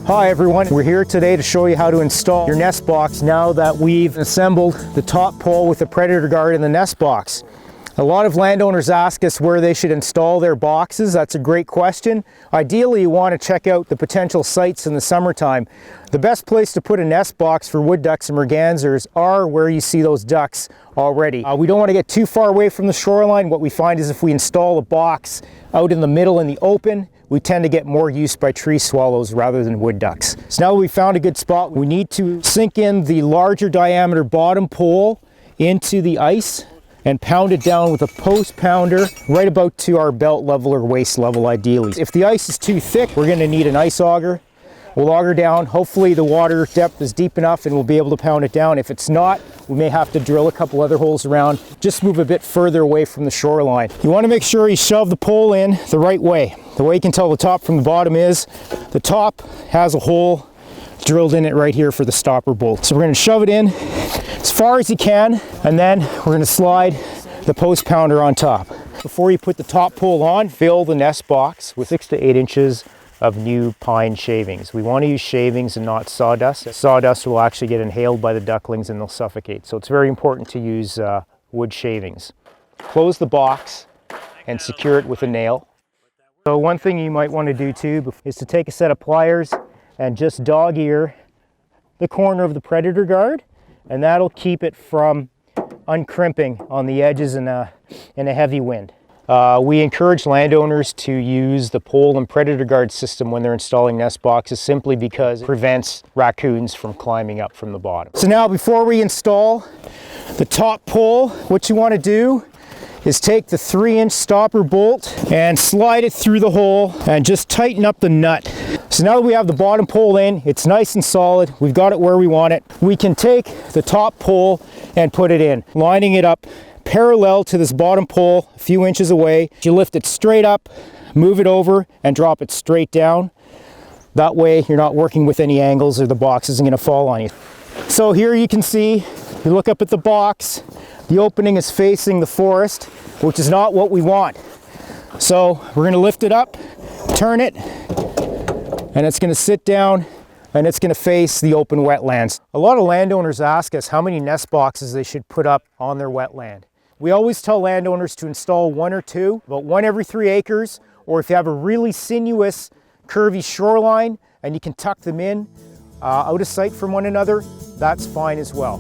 Hi everyone, we're here today to show you how to install your nest box now that we've assembled the top pole with the predator guard in the nest box. A lot of landowners ask us where they should install their boxes. That's a great question. Ideally, you want to check out the potential sites in the summertime. The best place to put a nest box for wood ducks and mergansers are where you see those ducks already. We don't want to get too far away from the shoreline. What we find is if we install a box out in the middle in the open, we tend to get more use by tree swallows rather than wood ducks. So now that we've found a good spot, we need to sink in the larger diameter bottom pole into the ice and pound it down with a post pounder right about to our belt level or waist level ideally. If the ice is too thick, we're going to need an ice auger. We'll auger down. Hopefully the water depth is deep enough and we'll be able to pound it down. If it's not, we may have to drill a couple other holes around, just move a bit further away from the shoreline. You want to make sure you shove the pole in the right way. The way you can tell the top from the bottom is the top has a hole drilled in it right here for the stopper bolt. So we're going to shove it in as far as you can, and then we're going to slide the post pounder on top. Before you put the top pole on, fill the nest box with 6 to 8 inches of new pine shavings. We want to use shavings and not sawdust. Sawdust will actually get inhaled by the ducklings and they'll suffocate. So it's very important to use wood shavings. Close the box and secure it with a nail. So one thing you might want to do too is to take a set of pliers and just dog ear the corner of the predator guard, and that'll keep it from uncrimping on the edges in a heavy wind. We encourage landowners to use the pole and predator guard system when they're installing nest boxes simply because it prevents raccoons from climbing up from the bottom. So now before we install the top pole, what you want to do is take the 3-inch stopper bolt and slide it through the hole and just tighten up the nut. So now that we have the bottom pole in, it's nice and solid, we've got it where we want it, we can take the top pole and put it in, lining it up parallel to this bottom pole a few inches away. You lift it straight up, move it over and drop it straight down. That way you're not working with any angles or the box isn't going to fall on you. So here you can see, you look up at the box, the opening is facing the forest, which is not what we want. So we're going to lift it up, turn it, and it's going to sit down and it's going to face the open wetlands. A lot of landowners ask us how many nest boxes they should put up on their wetland. We always tell landowners to install 1 or 2, about 1 every 3 acres, or if you have a really sinuous, curvy shoreline and you can tuck them in out of sight from one another, that's fine as well.